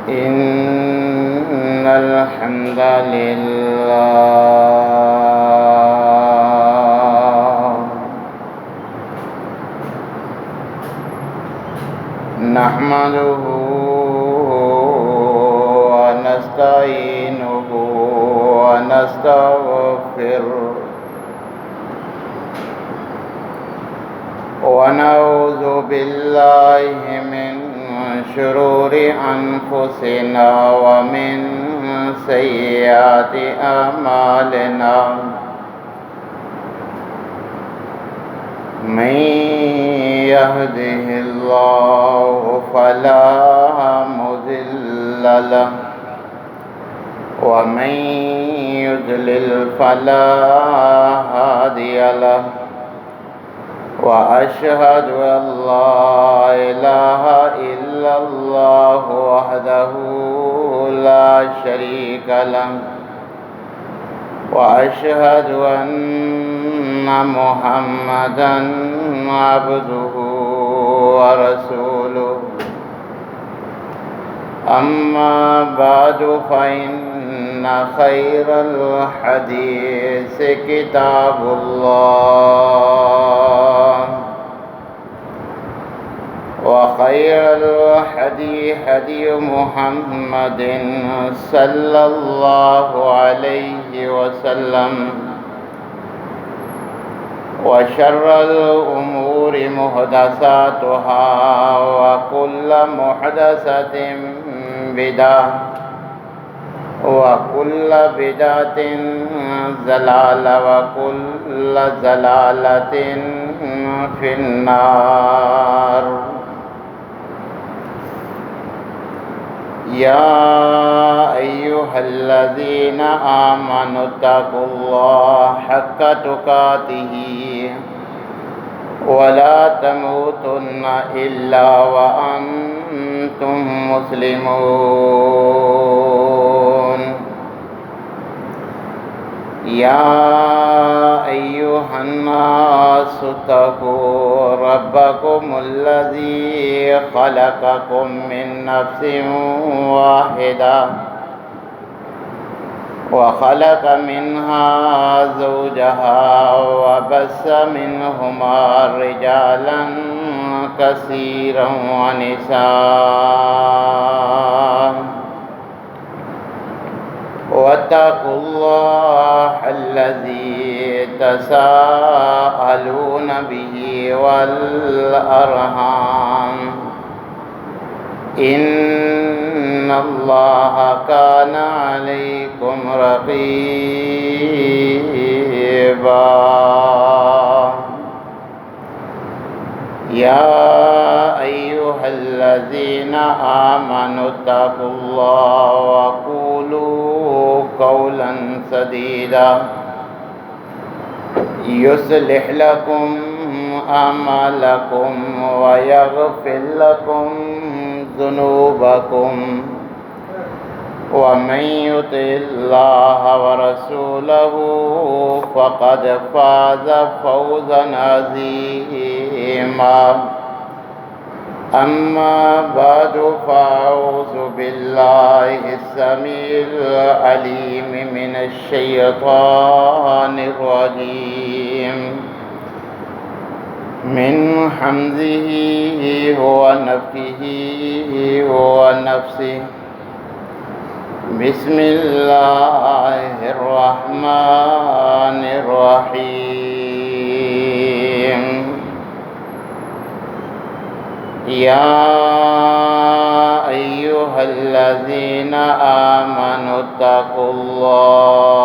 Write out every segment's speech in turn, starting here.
إن الحمد لله نحمده ونستعينه ونستغفره ونعوذ بالله من شرور أنفسنا ومن سيئات أعمالنا من يهده الله فلا مضل له ومن يضلل فلا هادي له وأشهد أن لا إله إلا الله وحده لا شريك له وأشهد أن محمدًا عبده ورسوله أما بعد فإن خير الحديث كتاب الله وخير الهدي هدي محمد صلى الله عليه وسلم وشر الأمور محدثاتها وكل محدثة بدعة وكل بدعة ضلالة وكل ضلالة في النار يا أيها الذين آمنوا اتقوا الله حق تقاته ولا تموتن إلا وأنتم مسلمون يا أيها الناس اتقوا ربكم الذي خلقكم من نفس واحدة وخلق منها زوجها وبث منهما رجالا كثيرا ونساء واتقوا الله الذي تساءلون به والأرحام إن الله كان عليكم رقيبا يا أيها الذين آمنوا اتقوا الله وقولوا قولا سديدا يصلح لكم أعمالكم ويغفر لكم ذنوبكم ومن يطع الله ورسوله فقد فاز فوزا عظيما أما بعد فأعوذ بالله السميع العليم من الشيطان الرجيم من حمزه ونفخه ونفسه بسم الله الرحمن الرحيم يا أيها الذين آمنوا اتقوا الله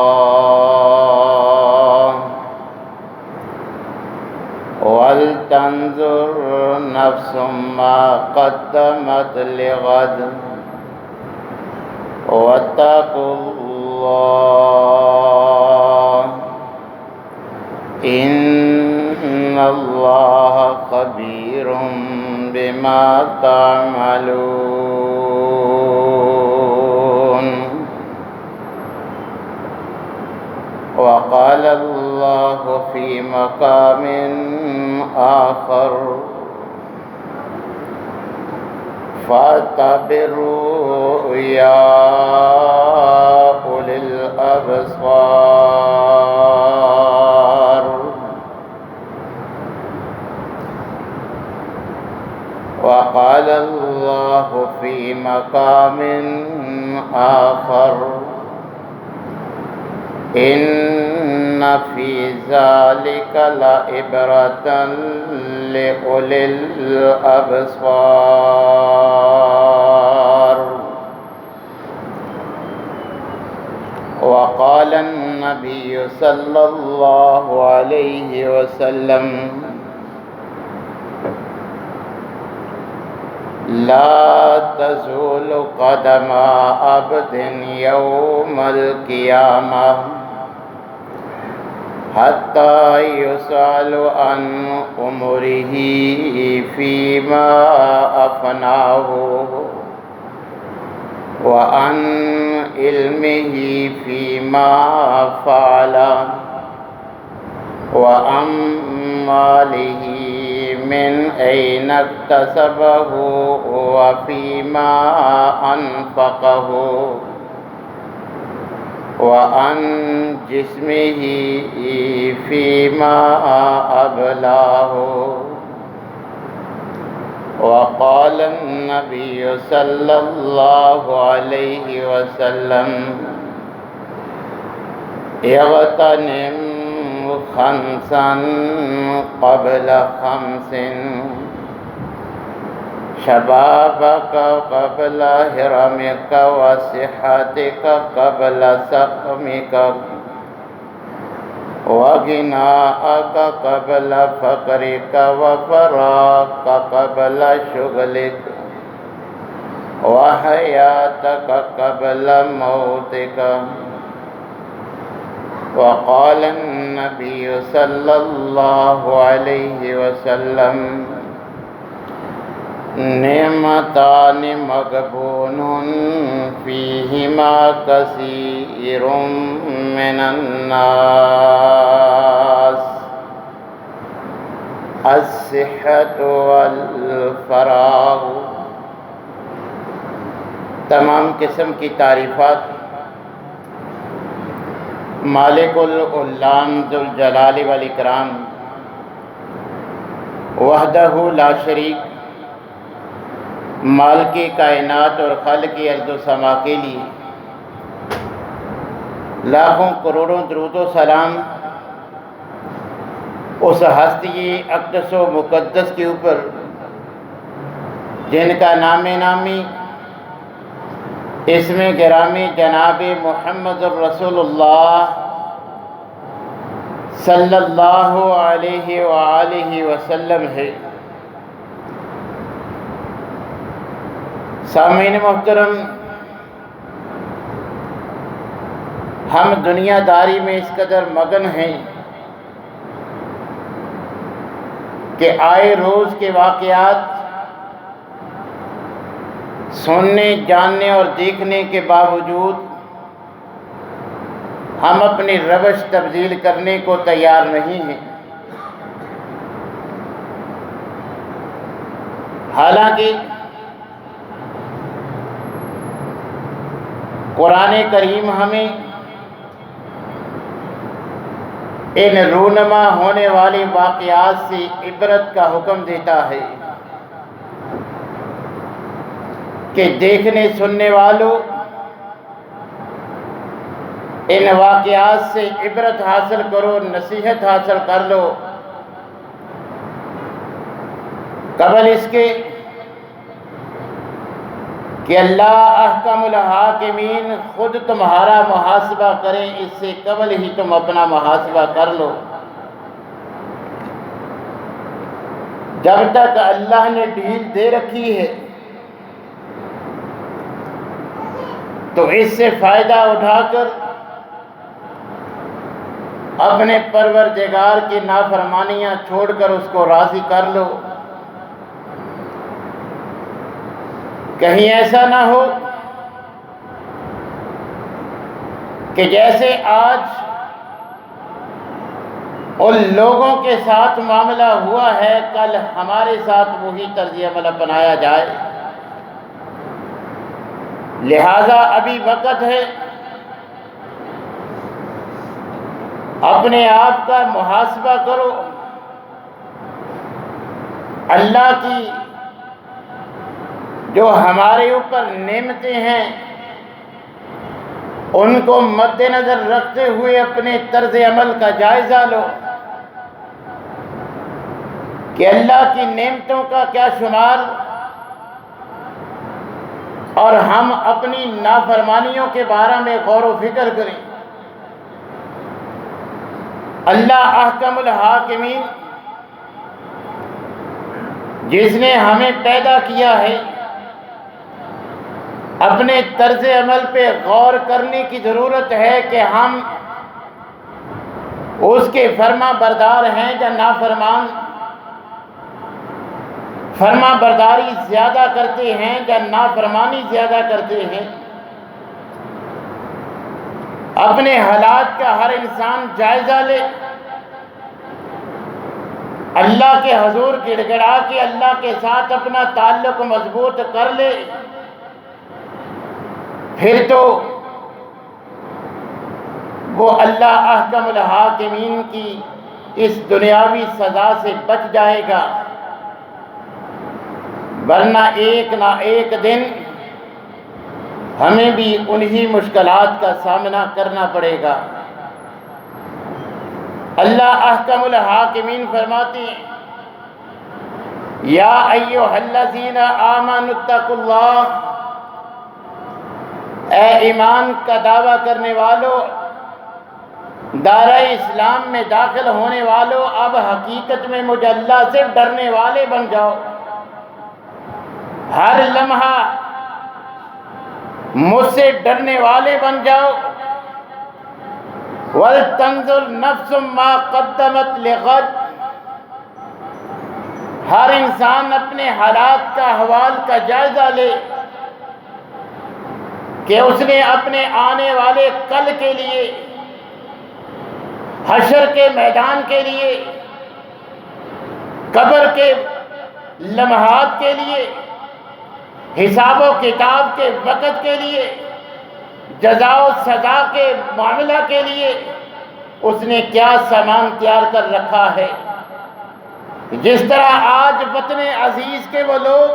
ولتنظر نفس ما قدمت لغد واتقوا الله إن الله خبير بما تعملون وقال الله في مقام آخر فاعتبروا يا أولي الأبصار. وقال الله في مقام آخر: إن في ذلك لعبرة لأولي الأبصار. وقال النبي صلى الله عليه وسلم: لا تزول قدم عبد يوم القيامة حتى يسأل عن عمره فيما أفناه وعن علمه فيما فعل وعن ماله من أين اكتسبه وفيما أنفقه وعن جسمه فيما أبلاه. وقال النبي صلى الله عليه وسلم: اغتنم خمسا قبل خمس: شبابك قبل هرمك وصحتك قبل سقمك وغناءك قبل فقرك وفراغك قبل شغلك وحياتك قبل موتك. وقال النبي صلى الله عليه وسلم: نعمتان مغبون فيهما كثير من الناس: الصحة والفراغ. تمام قسم کی تعریفات مالک العلام ذوالجلال والاکرام وحدہ لا شریک، مالک کائنات اور خالق ارض و سما کے لیے لاکھوں کروڑوں درود و سلام اس ہستی اقدس و مقدس کے اوپر جن کا نام نامی اسم گرامی جناب محمد الرسول اللہ صلی اللہ علیہ وآلہ وسلم ہے۔ سامعین محترم، ہم دنیا داری میں اس قدر مگن ہیں کہ آئے روز کے واقعات سننے، جاننے اور دیکھنے کے باوجود ہم اپنی روش تبدیل کرنے کو تیار نہیں ہیں۔ حالانکہ قرآن کریم ہمیں ان رونما ہونے والے واقعات سے عبرت کا حکم دیتا ہے کہ دیکھنے سننے والوں ان واقعات سے عبرت حاصل کرو، نصیحت حاصل کر لو، قبل اس کے کہ اللہ احکم الحاکمین خود تمہارا محاسبہ کریں، اس سے قبل ہی تم اپنا محاسبہ کر لو۔ جب تک اللہ نے ڈھیل دے رکھی ہے تو اس سے فائدہ اٹھا کر اپنے پروردگار کی نافرمانیاں چھوڑ کر اس کو راضی کر لو۔ کہیں ایسا نہ ہو کہ جیسے آج ان لوگوں کے ساتھ معاملہ ہوا ہے، کل ہمارے ساتھ وہی طرز عمل اپنایا جائے۔ لہذا ابھی وقت ہے اپنے آپ کا محاسبہ کرو، اللہ کی جو ہمارے اوپر نعمتیں ہیں ان کو مد نظر رکھتے ہوئے اپنے طرز عمل کا جائزہ لو کہ اللہ کی نعمتوں کا کیا شمار، اور ہم اپنی نافرمانیوں کے بارے میں غور و فکر کریں۔ اللہ احکم الحاکمین، جس نے ہمیں پیدا کیا ہے، اپنے طرز عمل پہ غور کرنے کی ضرورت ہے کہ ہم اس کے فرما بردار ہیں یا نافرمان، فرما برداری زیادہ کرتے ہیں یا نافرمانی زیادہ کرتے ہیں۔ اپنے حالات کا ہر انسان جائزہ لے، اللہ کے حضور گڑ گڑا کے اللہ کے ساتھ اپنا تعلق مضبوط کر لے، پھر تو وہ اللہ احکم الحاکمین کی اس دنیاوی سزا سے بچ جائے گا، ورنہ ایک نہ ایک دن ہمیں بھی انہی مشکلات کا سامنا کرنا پڑے گا۔ اللہ احکم الحاکمین فرماتے ہیں، یا ایھا الذین آمنوا اتقوا اللہ، اے ایمان کا دعویٰ کرنے والوں، دارہ اسلام میں داخل ہونے والوں، اب حقیقت میں مجھے اللہ سے ڈرنے والے بن جاؤ، ہر لمحہ مجھ سے ڈرنے والے بن جاؤ۔ وَلْتَنظُرْ نَفْسٌ مَّا قَدَّمَتْ لِغَدٍ، ہر انسان اپنے حالات کا احوال کا جائزہ لے کہ اس نے اپنے آنے والے کل کے لیے، حشر کے میدان کے لیے، قبر کے لمحات کے لیے، حساب و کتاب کے وقت کے لیے، جزا و سزا کے معاملہ کے لیے اس نے کیا سامان تیار کر رکھا ہے۔ جس طرح آج وطن عزیز کے وہ لوگ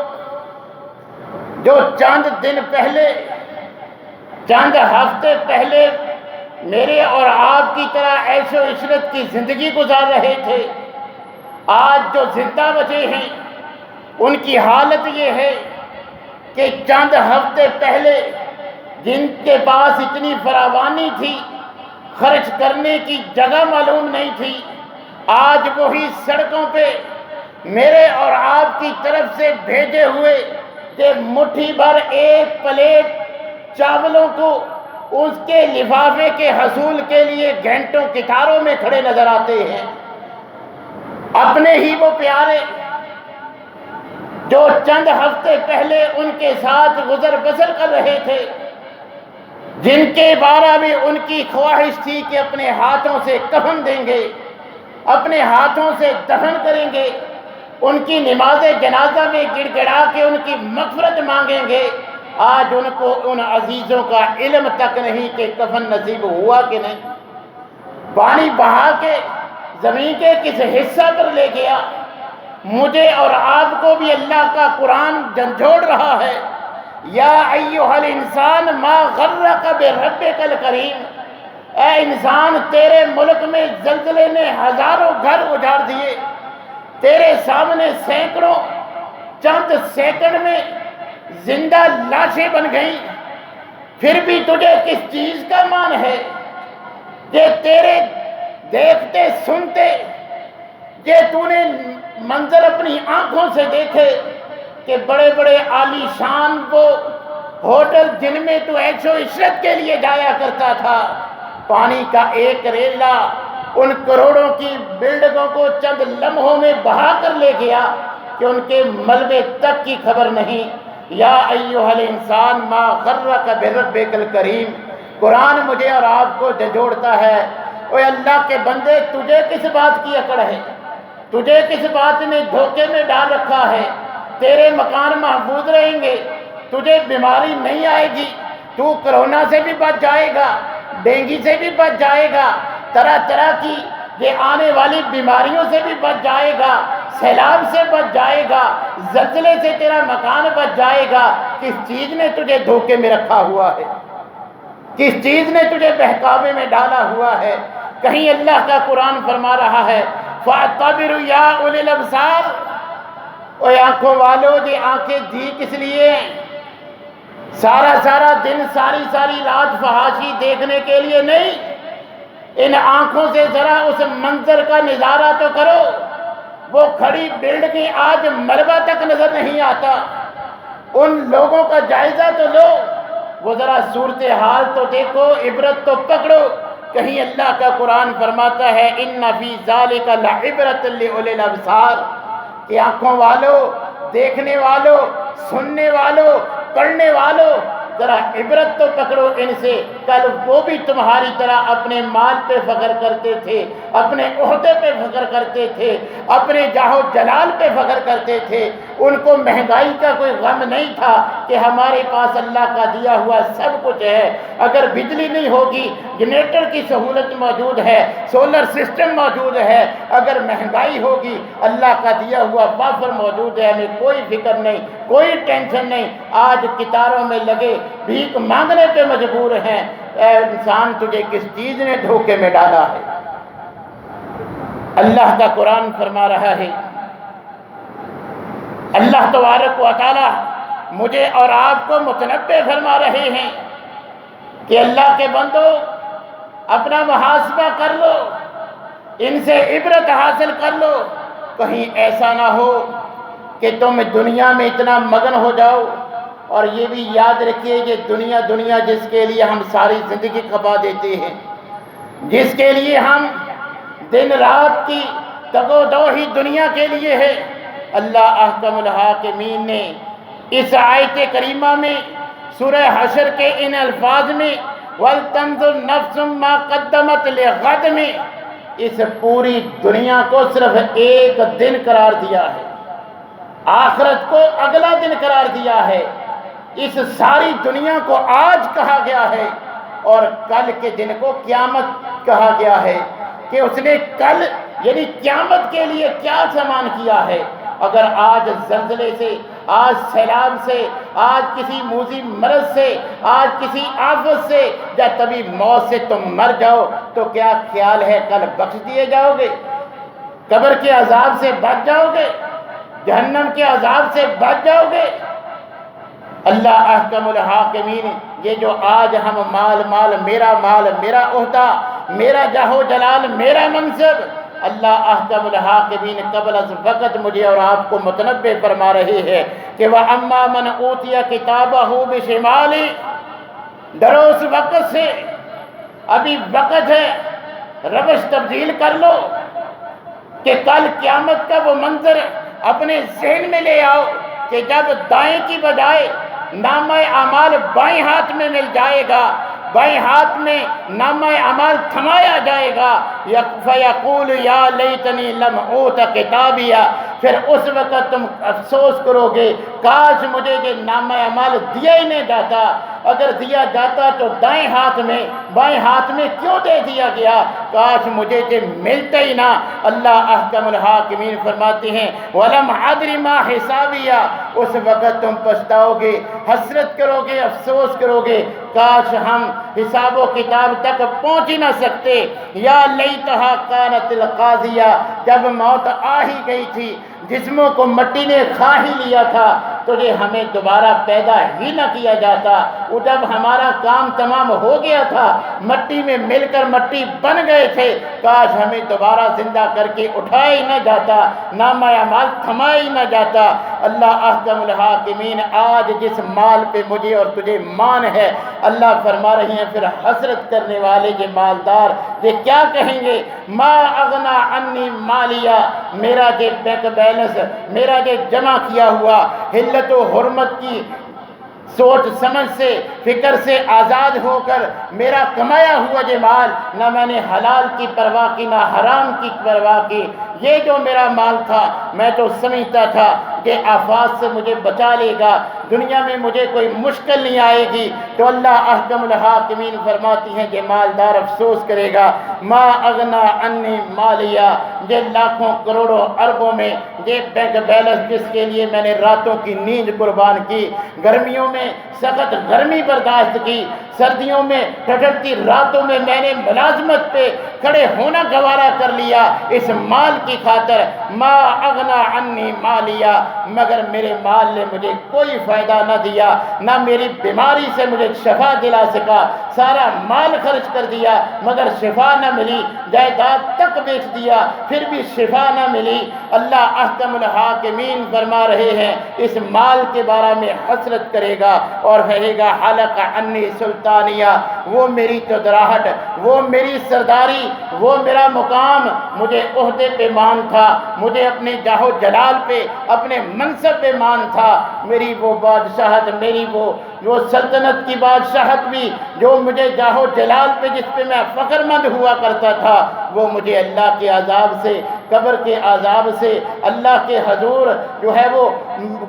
جو چند دن پہلے، چند ہفتے پہلے میرے اور آپ کی طرح عیش و عشرت کی زندگی گزار رہے تھے، آج جو زندہ بچے ہیں ان کی حالت یہ ہے کہ چند ہفتے پہلے جن کے پاس اتنی فراوانی تھی، خرچ کرنے کی جگہ معلوم نہیں تھی، آج وہی سڑکوں پہ میرے اور آپ کی طرف سے بھیجے ہوئے کہ مٹھی بھر ایک پلیٹ چاولوں کو اس کے لفافے کے حصول کے لیے گھنٹوں قطاروں میں کھڑے نظر آتے ہیں۔ اپنے ہی وہ پیارے جو چند ہفتے پہلے ان کے ساتھ گزر بسر کر رہے تھے، جن کے بارے میں ان کی خواہش تھی کہ اپنے ہاتھوں سے کفن دیں گے، اپنے ہاتھوں سے دفن کریں گے، ان کی نماز جنازہ میں گڑ گڑا کے ان کی مغفرت مانگیں گے، آج ان کو ان عزیزوں کا علم تک نہیں کہ کفن نصیب ہوا کہ نہیں، پانی بہا کے زمین کے کس حصہ پر لے گیا۔ مجھے اور آپ کو بھی اللہ کا قرآن جھنجھوڑ رہا ہے، یا ایھا الانسان ما غرک بربک الکریم، اے انسان تیرے ملک میں زلزلے نے ہزاروں گھر اجاڑ دیے، تیرے سامنے سینکڑوں چند سیکنڈ میں زندہ لاشیں بن گئیں، پھر بھی تجھے کس چیز کا مان ہے کہ تیرے دیکھتے سنتے کہ تو نے منظر اپنی آنکھوں سے دیکھے کہ بڑے بڑے عالی شان وہ ہوٹل جن میں تو عیش و عشرت کے لیے جایا کرتا تھا، پانی کا ایک ریلا ان کروڑوں کی بلڈنگوں کو چند لمحوں میں بہا کر لے گیا کہ ان کے ملبے تک کی خبر نہیں۔ یا ایھا الانسان ما غرک بربک الکریم، قرآن مجھے اور آپ کو جھنجھوڑتا ہے، اے اللہ کے بندے تجھے کس بات کی اکڑ ہے، تجھے کس بات نے دھوکے میں ڈال رکھا ہے، تیرے مکان محفوظ رہیں گے، تجھے بیماری نہیں آئے گی، تو کرونا سے بھی بچ جائے گا، ڈینگی سے بھی بچ جائے گا، طرح طرح کی یہ آنے والی بیماریوں سے بھی بچ جائے گا، سیلاب سے بچ جائے گا، زلزلے سے تیرا مکان بچ جائے گا۔ کس چیز نے تجھے دھوکے میں رکھا ہوا ہے؟ کس چیز نے تجھے بہکاوے میں ڈالا ہوا ہے؟ کہیں اللہ کا قرآن فرما رہا ہے فَاعْتَبِرُوا يَا أُولِي الْأَبْصَارِ، اے آنکھوں والو، یہ آنکھیں دی کس لیے؟ سارا دن ساری رات فحاشی دیکھنے کے لیے نہیں۔ ان آنکھوں سے ذرا اس منظر کا نظارہ تو کرو، وہ کھڑی بلڈنگ آج ملبہ تک نظر نہیں آتا، ان لوگوں کا جائزہ تو لو، وہ ذرا صورتحال تو دیکھو، عبرت تو پکڑو۔ کہیں اللہ کا قرآن فرماتا ہے ان فی ذالک لعبرۃ لأولی الابصار، کہ آنکھوں والو، دیکھنے والو، سننے والو، پڑھنے والو، ذرا عبرت تو پکڑو ان سے۔ کل وہ بھی تمہاری طرح اپنے مال پہ فخر کرتے تھے، اپنے عہدے پہ فخر کرتے تھے، اپنے جاہ و جلال پہ فخر کرتے تھے، ان کو مہنگائی کا کوئی غم نہیں تھا کہ ہمارے پاس اللہ کا دیا ہوا سب کچھ ہے، اگر بجلی نہیں ہوگی جنریٹر کی سہولت موجود ہے، سولر سسٹم موجود ہے، اگر مہنگائی ہوگی اللہ کا دیا ہوا وافر موجود ہے، ہمیں کوئی فکر نہیں، کوئی ٹینشن نہیں۔ آج کتاروں میں لگے بھیک مانگنے پہ مجبور ہیں۔ اے انسان، تجھے کس چیز نے دھوکے میں ڈالا ہے؟ اللہ کا قرآن فرما رہا ہے، اللہ تبارک و تعالی مجھے اور آپ کو متنبہ فرما رہے ہیں کہ اللہ کے بندو، اپنا محاسبہ کر لو، ان سے عبرت حاصل کر لو، کہیں ایسا نہ ہو کہ تم دنیا میں اتنا مگن ہو جاؤ۔ اور یہ بھی یاد رکھیے، یہ دنیا جس کے لیے ہم ساری زندگی کھپا دیتے ہیں، جس کے لیے ہم دن رات کی تگ و دو ہی دنیا کے لیے ہے۔ اللہ احکم الحاکمین نے اس آیت کریمہ میں سورہ حشر کے ان الفاظ میں وَلْتَنْظُرْ نَفْسٌ مَا قَدَّمَتْ لِغَدٍ میں اس پوری دنیا کو صرف ایک دن قرار دیا ہے، آخرت کو اگلا دن قرار دیا ہے، اس ساری دنیا کو آج کہا گیا ہے، اور کل کے دن کو قیامت کہا گیا ہے کہ اس نے کل یعنی قیامت کے لیے کیا سامان کیا ہے۔ اگر آج زلزلے سے، آج سیلاب سے، آج کسی موذی مرض سے، آج کسی آفت سے یا طبی موت سے تم مر جاؤ تو کیا خیال ہے کل بخش دیے جاؤ گے؟ قبر کے عذاب سے بچ جاؤ گے؟ جہنم کے عذاب سے بچ جاؤ گے؟ اللہ احکم الحاکمین، یہ جو آج ہم مال، میرا عہدہ، میرا جاہ و جلال، میرا منصب، اللہ احکم الحاکمین قبل از وقت مجھے اور آپ کو متنبہ فرما رہے ہیں کہ وَأَمَّا مَنْ أُوتِيَ كِتَابَهُ بِشِمَالِهِ، ڈرو اس وقت سے، ابھی وقت ہے، روش تبدیل کر لو کہ کل قیامت کا وہ منظر اپنے ذہن میں لے آؤ کہ جب دائیں کی بجائے نامہ اعمال بائیں ہاتھ میں مل جائے گا، بائیں ہاتھ میں نامہ اعمال تھمایا جائے گا، فَيَقُولُ يَا لَيْتَنِي لَمْ أُوتَ كِتَابِيَهْ، پھر اس وقت تم افسوس کرو گے کاش مجھے یہ نامہ اعمال دیا ہی نہیں جاتا، اگر دیا جاتا تو دائیں ہاتھ میں، بائیں ہاتھ میں کیوں دے دیا گیا، کاش مجھے یہ ملتا ہی نہ۔ اللہ احکم الحاکمین فرماتے ہیں وَلَمْ أَدْرِ مَا حِسَابِيَهْ، اس وقت تم پچھتاؤ گے، حسرت کرو گے، افسوس کرو گے، کاش ہم حساب و کتاب تک پہنچ ہی نہ سکتے۔ یا لیتہا کانت القاضیہ، جب موت آ ہی گئی تھی، جسموں کو مٹی نے کھا ہی لیا تھا تو یہ ہمیں دوبارہ پیدا ہی نہ کیا جاتا، وہ جب ہمارا کام تمام ہو گیا تھا، مٹی میں مل کر مٹی بن گئے تھے، کاش ہمیں دوبارہ زندہ کر کے اٹھایا ہی نہ جاتا، نامہ اعمال تھمایا ہی نہ جاتا۔ اللہ احکم الحاکمین آج جس مال پہ مجھے اور تجھے مان ہے، اللہ فرما رہے ہیں پھر حسرت کرنے والے یہ مالدار یہ کیا کہیں گے، ما اغنا عنی مالیہ، میرا یہ بینک بیلنس، میرا یہ جمع کیا ہوا، حلت و حرمت کی سوچ سمجھ سے، فکر سے آزاد ہو کر میرا کمایا ہوا یہ مال، نہ میں نے حلال کی پرواہ کی نہ حرام کی پرواہ کی، یہ جو میرا مال تھا میں تو سمجھتا تھا کہ آفات سے مجھے بچا لے گا، دنیا میں مجھے کوئی مشکل نہیں آئے گی۔ تو اللہ احکم الحاکمین فرماتی ہیں کہ مالدار افسوس کرے گا، ما اغنا عنی مالیہ، یہ لاکھوں کروڑوں اربوں میں یہ بینک بیلنس جس کے لیے میں نے راتوں کی نیند قربان کی، گرمیوں میں سخت گرمی برداشت کی، سردیوں میں ٹھٹھرتی راتوں میں میں نے ملازمت پہ کھڑے ہونا گوارا کر لیا اس مال کی خاطر، ما اغنا عنی مالیہ، مگر میرے مال نے مجھے کوئی فائدہ نہ دیا، نہ میری بیماری سے مجھے شفا دلا سکا، سارا مال خرچ کر دیا مگر شفا نہ ملی، جائیداد تک بیچ دیا پھر بھی شفا نہ ملی۔ اللہ احکم الحاکمین فرما رہے ہیں اس مال کے بارے میں حسرت کرے گا اور کہے گا حلق عنی سلطانیہ، وہ میری چودراہٹ، وہ میری سرداری، وہ میرا مقام، مجھے عہدے پہ مان تھا، مجھے اپنے جاہ و جلال پہ اپنے منصب پہ مان تھا، میری وہ بادشاہت، میری وہ سلطنت کی بادشاہت بھی جو مجھے جاہ و جلال پہ جس پہ میں فخر مند ہوا کرتا تھا، وہ مجھے اللہ کے عذاب سے، قبر کے عذاب سے، اللہ کے حضور جو ہے وہ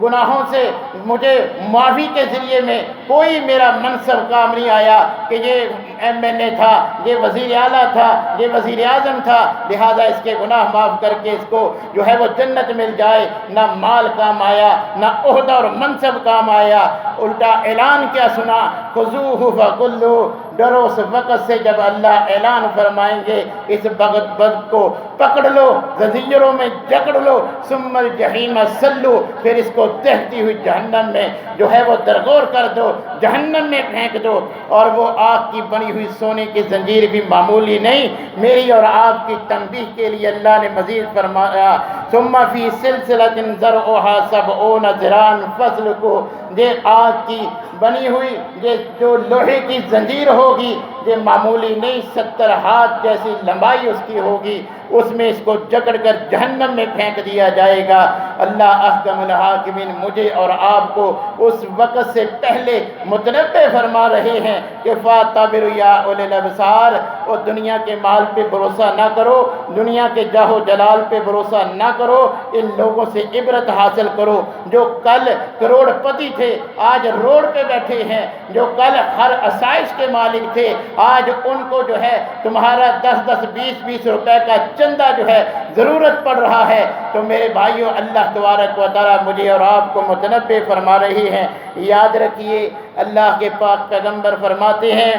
گناہوں سے مجھے معافی کے ذریعے میں کوئی میرا منصب کام نہیں آیا کہ یہ ایم این اے تھا، یہ وزیر اعلیٰ تھا، یہ وزیر اعظم تھا، لہذا اس کے گناہ معاف کر کے اس کو جو ہے وہ جنت مل جائے۔ نہ مال کام آیا، نہ عہدہ اور منصب کام آیا، الٹا اعلان کیا سنا، خذوہ فغلوہ، ڈرو اس وقت سے جب اللہ اعلان فرمائیں گے اس بغض کو پکڑ لو، زنجیروں میں جکڑ لو، ثم الجحیم صلو، پھر اس کو دہتی ہوئی جہنم میں جو ہے وہ درگور کر دو، جہنم میں پھینک دو۔ اور وہ آگ کی بنی ہوئی سونے کی زنجیر بھی معمولی نہیں، میری اور آپ کی تنبیہ کے لیے اللہ نے مزید فرمایا ثم فی سلسلۃ ذرعها 70 ذراعا فاسلکوہ، یہ آگ کی بنی ہوئی یہ جو لوہے کی زنجیر ہوگی یہ معمولی نہیں، 70 ہاتھ جیسی لمبائی اس کی ہوگی، اس میں اس کو جکڑ کر جہنم میں پھینک دیا جائے گا۔ اللہ احکم الحاکمین مجھے اور آپ کو اس وقت سے پہلے متنبہ فرما رہے ہیں کہ فَاعْتَبِرُوا يَا أُولِي الْأَبْصَارِ، اور دنیا کے مال پہ بھروسہ نہ کرو، دنیا کے جاہ و جلال پہ بھروسہ نہ کرو، ان لوگوں سے عبرت حاصل کرو جو کل کروڑ پتی تھے آج روڈ پہ بیٹھے ہیں، جو کل ہر آسائش کے مالک تھے آج ان کو جو ہے تمہارا 10 20 روپے کا چندہ جو ہے ضرورت پڑ رہا ہے۔ تو میرے بھائیوں، اللہ تبارک و تعالیٰ مجھے اور آپ کو متنبہ فرما رہی ہیں، یاد رکھیے اللہ کے پاک پیغمبر فرماتے ہیں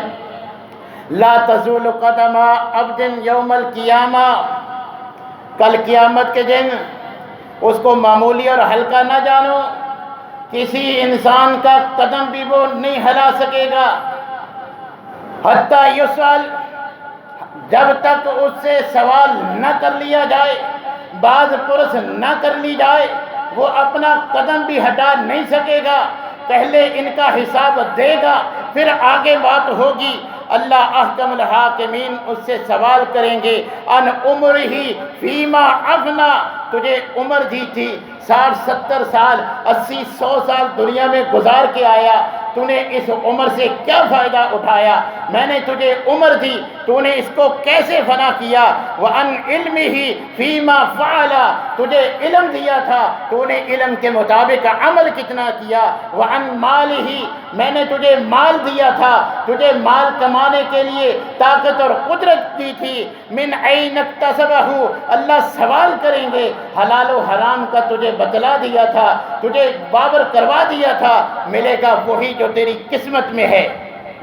لا تزول قدم عبد یوم القیامہ، کل قیامت کے دن اس کو معمولی اور ہلکا نہ جانو، کسی انسان کا قدم بھی وہ نہیں ہلا سکے گا حتیٰ یسأل، جب تک اس سے سوال نہ کر لیا جائے، باز پرس نہ کر لی جائے، وہ اپنا قدم بھی ہٹا نہیں سکے گا، پہلے ان کا حساب دے گا پھر آگے بات ہوگی۔ اللہ احکم الحاکمین اس سے سوال کریں گے ان عمرہ فیما افنا، تجھے عمر دی تھی 60 70 سال 80 100 سال دنیا میں گزار کے آیا، تو نے اس عمر سے کیا فائدہ اٹھایا؟ میں نے تجھے عمر دی، تو نے اس کو کیسے فنا کیا؟ وَأَنْ عِلْمِهِ فِيمَا فَعَلَ، تجھے علم دیا تھا، تو نے علم کے مطابق عمل کتنا کیا؟ وَأَنْ مَالِهِ، میں نے تجھے مال دیا تھا، تجھے مال کمانے کے لیے طاقت اور قدرت دی تھی، مِنْ أَيْنَ اكْتَسَبَهُ، اللہ سوال کریں گے، حلال و حرام کا تجھے بتلا دیا تھا، تجھے بابر کروا دیا تھا، ملے گا وہی جو تیری قسمت میں ہے،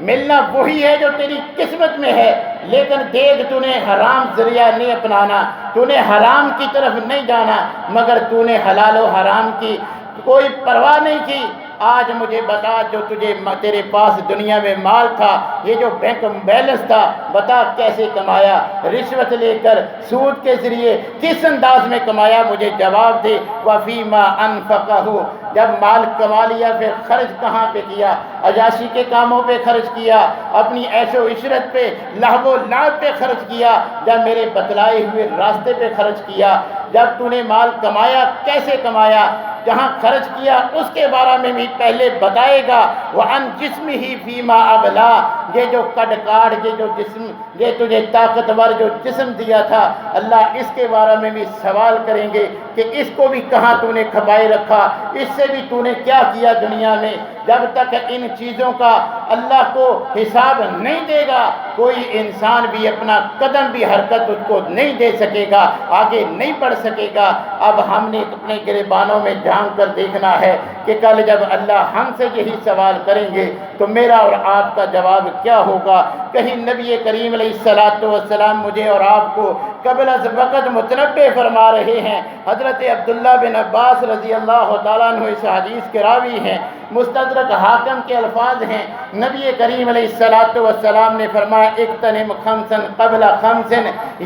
ملنا وہی ہے جو تیری قسمت میں ہے، لیکن دیکھ تو نے حرام ذریعہ نہیں اپنانا، تو نے حرام کی طرف نہیں جانا، مگر تو نے حلال و حرام کی کوئی پرواہ نہیں کی۔ آج مجھے بتا، جو تجھے تیرے پاس دنیا میں مال تھا، یہ جو بینک بیلنس تھا، بتا کیسے کمایا؟ رشوت لے کر، سود کے ذریعے، کس انداز میں کمایا؟ مجھے جواب دے۔ وَفِيمَا أَنفَقَهُ، جب مال کما لیا پھر خرچ کہاں پہ کیا؟ عیاشی کے کاموں پہ خرچ کیا، اپنی عیش و عشرت پہ، لہو و لعب پہ خرچ کیا، جب میرے بتلائے ہوئے راستے پہ خرچ کیا؟ جب تو نے مال کمایا کیسے کمایا؟ جہاں خرچ کیا اس کے بارے میں بھی پہلے بتائے گا۔ وعن جسمہ فیما ابلا، یہ جو کڈ کاٹ یہ جو جسم، یہ تجھے طاقتور جو جسم دیا تھا، اللہ اس کے بارے میں بھی سوال کریں گے کہ اس کو بھی کہاں تو نے کھپائے رکھا، اس سے بھی تو نے کیا کیا دنیا میں۔ جب تک ان چیزوں کا اللہ کو حساب نہیں دے گا، کوئی انسان بھی اپنا قدم بھی حرکت اس کو نہیں دے سکے گا، آگے نہیں بڑھ سکے گا۔ اب ہم نے اپنے گریبانوں میں جھانک کر دیکھنا ہے کہ کل جب اللہ ہم سے یہی سوال کریں گے تو میرا اور آپ کا جواب کیا ہوگا۔ کہیں نبی کریم علیہ السلام مجھے اور آپ کو قبل از وقت متنبع فرما رہے ہیں۔ حضرت عبداللہ بن عباس رضی اللہ تعالیٰ عنہ اس حدیث کے راوی ہیں، مستدرک حاکم کے الفاظ ہیں، نبی کریم علیہ السلام نے فرمایا اغتنم خمسا قبل خمس،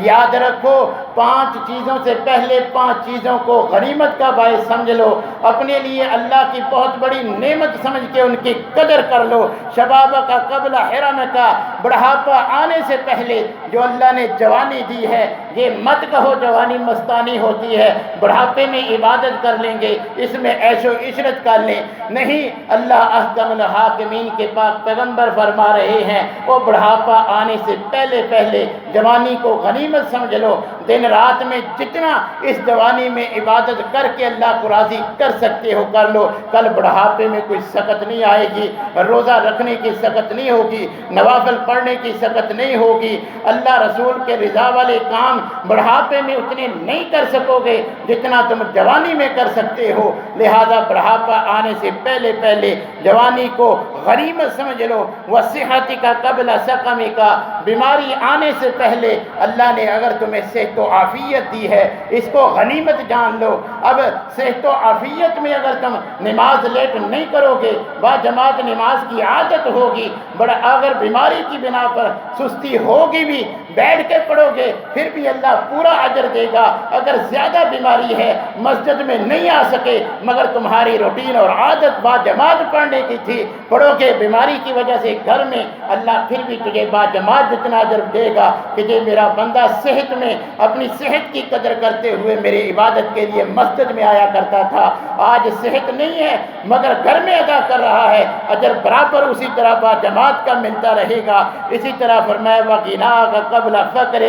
یاد رکھو 5 چیزوں سے پہلے 5 چیزوں کو غنیمت کا باعث سمجھ لو، اپنے لیے اللہ کی بہت بڑی نعمت سمجھ کے ان کی قدر کر لو۔ شباب کا قبل حرم کا، بڑھاپا آنے سے پہلے جو اللہ نے جوانی دی ہے، یہ مت کہو جوانی مستانی ہوتی ہے، بڑھاپے میں عبادت کر لیں گے، اس میں عیش و عشرت کر لیں، نہیں، اللہ احکم الحاکمین کے پاک پیغمبر فرما رہے ہیں وہ بڑھاپا آنے سے پہلے پہلے جوانی کو غنیمت سمجھ لو، دن رات میں جتنا اس جوانی میں عبادت کر کے اللہ کو راضی کر سکتے ہو کر لو، کل بڑھاپے میں کوئی سخت نہیں آئے گی، روزہ رکھنے کی سخت نہیں ہوگی، نوافل پڑھنے کی سخت نہیں ہوگی، اللہ رسول کے رضا والے کام بڑھاپے میں اتنے نہیں کر سکو گے جتنا تم جوانی میں کر سکتے ہو۔ لہذا بڑھاپا آنے سے پہلے پہلے جوانی کو غنیمت سمجھ لو۔ وصحت کا قبل سقم کا، بیماری آنے سے پہلے اللہ نے اگر تمہیں صحت و عافیت دی ہے اس کو غنیمت جان لو۔ اب صحت و عافیت میں اگر تم نماز لیٹ نہیں کرو گے، با جماعت نماز کی عادت ہوگی، بڑا اگر بیماری کی بنا پر سستی ہوگی بھی بیٹھ کے پڑھو گے پھر بھی اللہ پورا اجر دے گا۔ اگر زیادہ بیماری ہے مسجد میں نہیں آ سکے مگر تمہاری روٹین اور عادت با جماعت پڑھنے کی تھی، پڑھو گے بیماری کی وجہ سے گھر میں، اللہ پھر بھی تجھے با جماعت جتنا اجر دے گا کہ یہ میرا بندہ صحت میں اپنی صحت کی قدر کرتے ہوئے میری عبادت کے لیے مسجد میں آیا کرتا تھا، آج صحت نہیں ہے مگر گھر میں ادا کر رہا ہے، اجر برابر اسی طرح با جماعت کا ملتا رہے گا۔ اسی طرح فرمایا وغنا کا قبل فقر،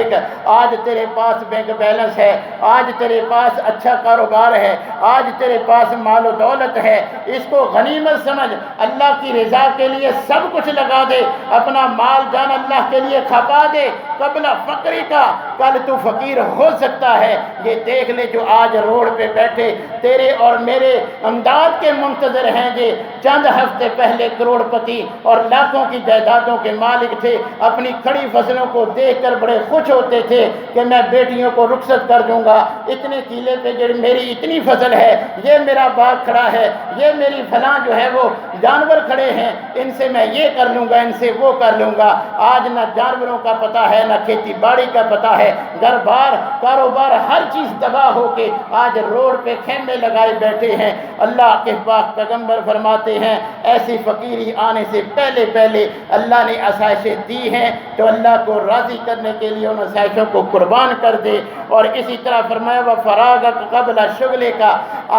آج تیرے پاس بینک بیلنس ہے، آج تیرے پاس اچھا کاروبار ہے، آج تیرے پاس مال و دولت ہے، اس کو غنیمت سمجھ، اللہ کی رضا کے لیے سب کچھ لگا دے، اپنا مال جان اللہ کے لیے کھپا دے قبل فقر کا، کل تو فقیر ہو سکتا ہے۔ یہ دیکھ لے جو آج روڈ پہ بیٹھے تیرے اور میرے امداد کے منتظر ہیں، یہ چند ہفتے پہلے کروڑ پتی اور لاکھوں کی جائیدادوں کے مالک تھے، اپنی کھڑی فصلوں کو دیکھ کر بڑے خوش ہوتے تھے کہ میں بیٹیوں کو رخصت کر دوں گا، اتنے کیلے پہ جو میری اتنی فصل ہے، یہ میرا باغ کھڑا ہے، یہ میری فلاں جو ہے وہ جانور کھڑے ہیں، ان سے میں یہ کر لوں گا، ان سے وہ کر لوں گا۔ آج نہ جانوروں کا پتہ ہے نہ کھیتی باڑی کا پتہ ہے، گھر بار کاروبار ہر چیز تباہ ہو کے آج روڈ پہ خیمے لگائے بیٹھے ہیں۔ اللہ کے پاک پیغمبر فرماتے ہیں ایسی فقیری آنے سے پہلے پہلے اللہ نے آسائشیں دی ہیں تو اللہ کو راضی کرنے کے لیے ان آسائشوں کو قربان کر دے۔ اور اسی طرح فرمایا وہ فراغت قبل شغلے کا،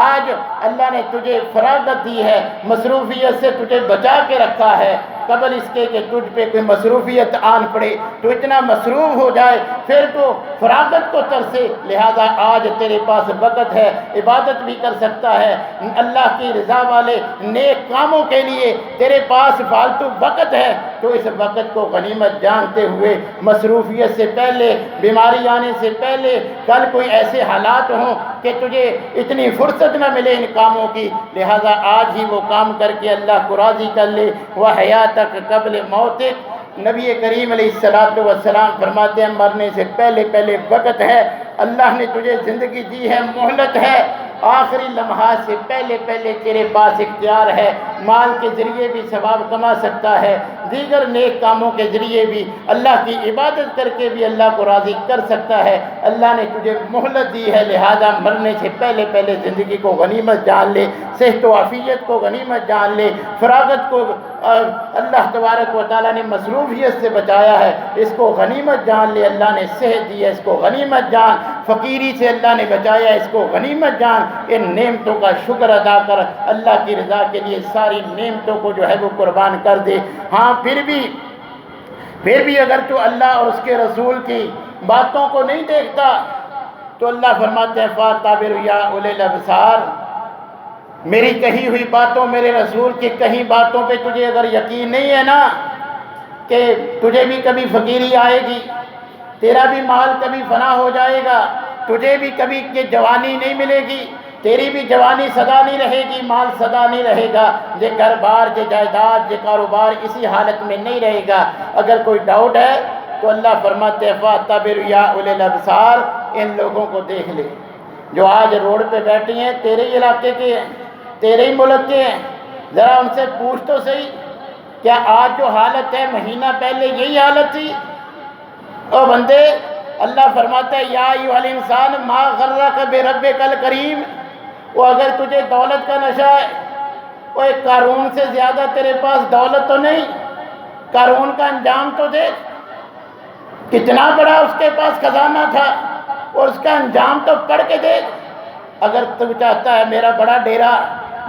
آج اللہ نے تجھے فراغت دی ہے، مصروفیت سے تجھے بچا کے رکھا ہے، قبل اس کے کہ تجھ پہ کوئی مصروفیت آن پڑے تو اتنا مصروف ہو جائے پھر تو فراغت کو ترسے۔ لہذا آج تیرے پاس وقت ہے، عبادت بھی کر سکتا ہے، اللہ کی رضا والے نیک کاموں کے لیے تیرے پاس فالتو وقت ہے، تو اس وقت کو غنیمت جانتے ہوئے مصروفیت سے پہلے، بیماری آنے سے پہلے، کل کوئی ایسے حالات ہوں کہ تجھے اتنی فرصت نہ ملے ان کاموں کی، لہذا آج ہی وہ کام کر کے اللہ کو راضی کر لے۔ وحیاتک قبل موتک، نبی کریم علیہ السلام فرماتے ہیں مرنے سے پہلے پہلے وقت ہے، اللہ نے تجھے زندگی دی ہے، مہلت ہے، آخری لمحات سے پہلے پہلے تیرے پاس اختیار ہے، مال کے ذریعے بھی ثواب کما سکتا ہے، دیگر نیک کاموں کے ذریعے بھی اللہ کی عبادت کر کے بھی اللہ کو راضی کر سکتا ہے۔ اللہ نے تجھے مہلت دی ہے، لہذا مرنے سے پہلے پہلے زندگی کو غنیمت جان لے، صحت و عافیت کو غنیمت جان لے، فراغت کو اللہ تبارک و تعالیٰ نے مصروفیت سے بچایا ہے، اس کو غنیمت جان لے، اللہ نے صحت دی ہے اس کو غنیمت جان، فقیری سے اللہ نے بچایا، اس کو غنیمت جان، ان نعمتوں کا شکر ادا کر، اللہ کی رضا کے لیے ساری نعمتوں کو جو ہے وہ قربان کر دے۔ ہاں پھر بھی اگر تو اللہ اور اس کے رسول کی باتوں کو نہیں دیکھتا تو اللہ فرماتے ہیں فَاتَّبِرُ يَا أُولِي الْأَبْصَارِ، میری کہی ہوئی باتوں، میرے رسول کی کہی باتوں پہ تجھے اگر یقین نہیں ہے نا کہ تجھے بھی کبھی فقیری آئے گی، تیرا بھی مال کبھی فنا ہو جائے گا، تجھے بھی کبھی کہ جوانی نہیں ملے گی، تیری بھی جوانی سدا نہیں رہے گی، مال سدا نہیں رہے گا، یہ گھر بار، یہ جائیداد، یہ کاروبار اسی حالت میں نہیں رہے گا۔ اگر کوئی ڈاؤٹ ہے تو اللہ فرماتے ہیں فَاتَّبِرُ يَا أُولِي الْأَبْصَارِ، ان لوگوں کو دیکھ لے جو آج روڈ پہ بیٹھی ہیں، تیرے ہی علاقے کے ہیں، تیرے ہی ملک کے ہیں، ذرا ان سے پوچھ تو صحیح، کیا آج جو حالت ہے مہینہ پہلے یہی حالت تھی؟ او بندے، اللہ فرماتا ہے یا ایھا الانسان ما غرک بربک الکریم، وہ اگر تجھے دولت کا نشہ ہے، وہ ایک قارون سے زیادہ تیرے پاس دولت تو نہیں، قارون کا انجام تو دیکھ، کتنا بڑا اس کے پاس خزانہ تھا، اور اس کا انجام تو پڑھ کے دیکھ۔ اگر تو چاہتا ہے میرا بڑا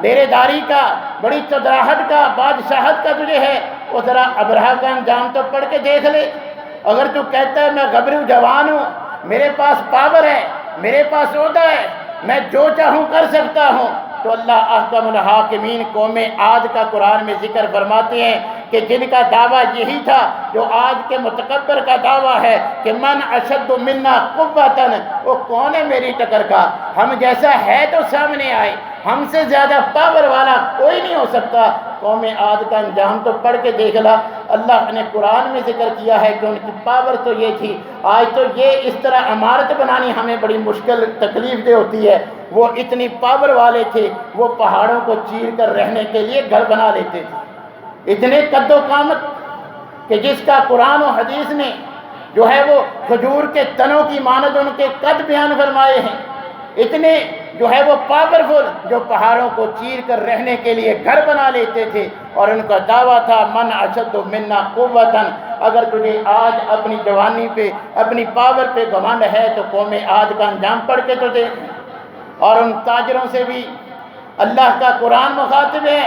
ڈیرے داری کا، بڑی چودراہٹ کا، بادشاہت کا تجھے ہے، وہ ذرا ابرہہ کا انجام تو پڑھ کے دیکھ لے۔ اگر تو کہتا ہے میں گبرو جوان ہوں، میرے پاس پاور ہے، میرے پاس عہدہ ہے، میں جو چاہوں کر سکتا ہوں، تو اللہ احکم الحاکمین قوم عاد کا قرآن میں ذکر فرماتے ہیں کہ جن کا دعویٰ یہی تھا جو آج کے متکبر کا دعویٰ ہے کہ من اشد منا قوتاً، وہ کون ہے میری ٹکر کا، ہم جیسا ہے تو سامنے آئے، ہم سے زیادہ پاور والا کوئی نہیں ہو سکتا۔ قوم عاد کا انجام تو پڑھ کے دیکھ لا، اللہ نے قرآن میں ذکر کیا ہے کہ ان کی پاور تو یہ تھی، آج تو یہ اس طرح عمارت بنانی ہمیں بڑی مشکل تکلیف دہ ہوتی ہے، وہ اتنی پاور والے تھے، وہ پہاڑوں کو چیر کر رہنے کے لیے گھر بنا لیتے تھے، اتنے قد و قامت کہ جس کا قرآن و حدیث نے جو ہے وہ کھجور کے تنوں کی مانند ان کے قد بیان فرمائے ہیں، اتنے جو ہے وہ پاورفل، جو پہاڑوں کو چیر کر رہنے کے لیے گھر بنا لیتے تھے، اور ان کا دعویٰ تھا من اشد منا قوتاً۔ اگر تجھے آج اپنی جوانی پہ، اپنی پاور پہ گھمنڈ ہے تو قوم عاد کا انجام پڑھ کے تو دیکھ۔ اور ان تاجروں سے بھی اللہ کا قرآن مخاطب ہے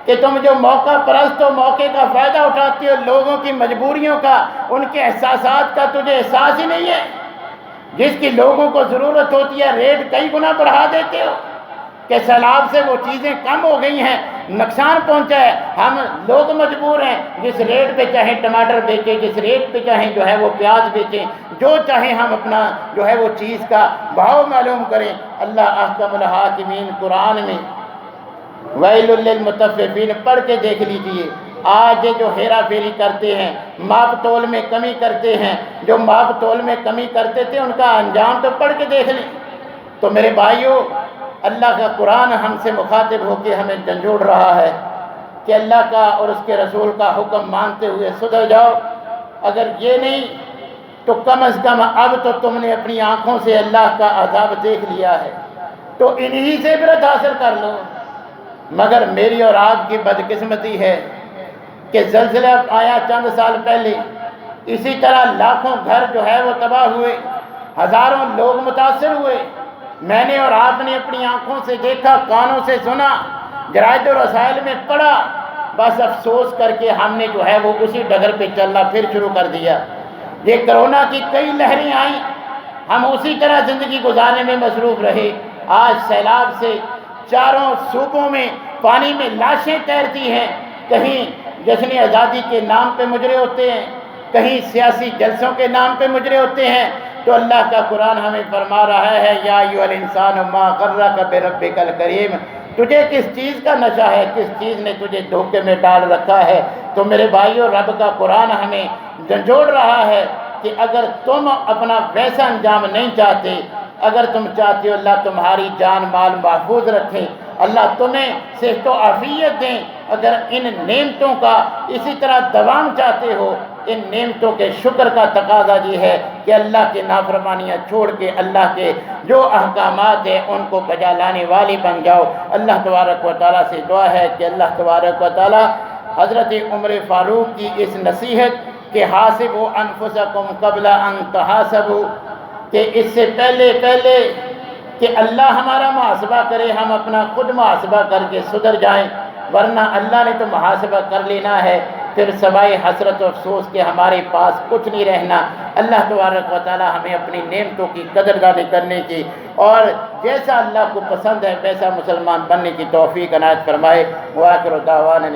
کہ تم جو موقع پرست ہو، موقع کا فائدہ اٹھاتے ہو، لوگوں کی مجبوریوں کا، ان کے احساسات کا تجھے احساس ہی نہیں ہے، جس کی لوگوں کو ضرورت ہوتی ہے ریٹ کئی گنا بڑھا دیتے ہو کہ سیلاب سے وہ چیزیں کم ہو گئی ہیں، نقصان پہنچا ہے، ہم لوگ مجبور ہیں جس ریٹ پہ چاہیں ٹماٹر بیچیں، جس ریٹ پہ چاہیں جو ہے وہ پیاز بیچیں، جو چاہیں ہم اپنا جو ہے وہ چیز کا بھاؤ معلوم کریں۔ اللہ احکم الحاکمین قرآن میں ویل للمطففین پڑھ کے دیکھ لیجئے، آج جو ہیرا پھیری کرتے ہیں، ماپ تول میں کمی کرتے ہیں، جو ماپ تول میں کمی کرتے تھے ان کا انجام تو پڑھ کے دیکھ لیں۔ تو میرے بھائیوں، اللہ کا قرآن ہم سے مخاطب ہو کے ہمیں جھنجھوڑ رہا ہے کہ اللہ کا اور اس کے رسول کا حکم مانتے ہوئے سدھر جاؤ۔ اگر یہ نہیں تو کم از کم اب تو تم نے اپنی آنکھوں سے اللہ کا عذاب دیکھ لیا ہے، تو انہی سے عبرت حاصل کر لو۔ مگر میری اور آپ کی بدقسمتی ہے کہ زلزلہ آیا چند سال پہلے، اسی طرح لاکھوں گھر جو ہے وہ تباہ ہوئے، ہزاروں لوگ متاثر ہوئے، میں نے اور آپ نے اپنی آنکھوں سے دیکھا، کانوں سے سنا، جرائد و رسائل میں پڑھا، بس افسوس کر کے ہم نے جو ہے وہ اسی ڈگر پہ چلنا پھر شروع کر دیا۔ یہ کرونا کی کئی لہریں آئیں، ہم اسی طرح زندگی گزارنے میں مصروف رہے۔ آج سیلاب سے چاروں صوبوں میں پانی میں لاشیں تیرتی ہیں، کہیں جشن آزادی کے نام پہ مجرے ہوتے ہیں، کہیں سیاسی جلسوں کے نام پہ مجرے ہوتے ہیں، تو اللہ کا قرآن ہمیں فرما رہا ہے یا ایھا الانسان ما غرک بربک الکریم، تجھے کس چیز کا نشہ ہے، کس چیز نے تجھے دھوکے میں ڈال رکھا ہے۔ تو میرے بھائیوں، رب کا قرآن ہمیں جھنجھوڑ رہا ہے کہ اگر تم اپنا ویسا انجام نہیں چاہتے، اگر تم چاہتے ہو اللہ تمہاری جان مال محفوظ رکھیں، اللہ تمہیں صحت و عافیت دیں، اگر ان نعمتوں کا اسی طرح دوام چاہتے ہو، ان نعمتوں کے شکر کا تقاضا یہ ہے کہ اللہ کی نافرمانیاں چھوڑ کے اللہ کے جو احکامات ہیں ان کو بجا لانے والی بن جاؤ۔ اللہ تبارک و تعالیٰ سے دعا ہے کہ اللہ تبارک و تعالیٰ حضرت عمر فاروق کی اس نصیحت کہ حاسبوا انفسکم قبل ان تحاسبوا، کہ اس سے پہلے کہ اللہ ہمارا محاسبہ کرے ہم اپنا خود محاسبہ کر کے سدھر جائیں، ورنہ اللہ نے تو محاسبہ کر لینا ہے، پھر سوائے حسرت و افسوس کے ہمارے پاس کچھ نہیں رہنا۔ اللہ تبارک و تعالی ہمیں اپنی نعمتوں کی قدردانی کرنے کی اور جیسا اللہ کو پسند ہے ویسا مسلمان بننے کی توفیق عنایت فرمائے۔ وآخر دعوانا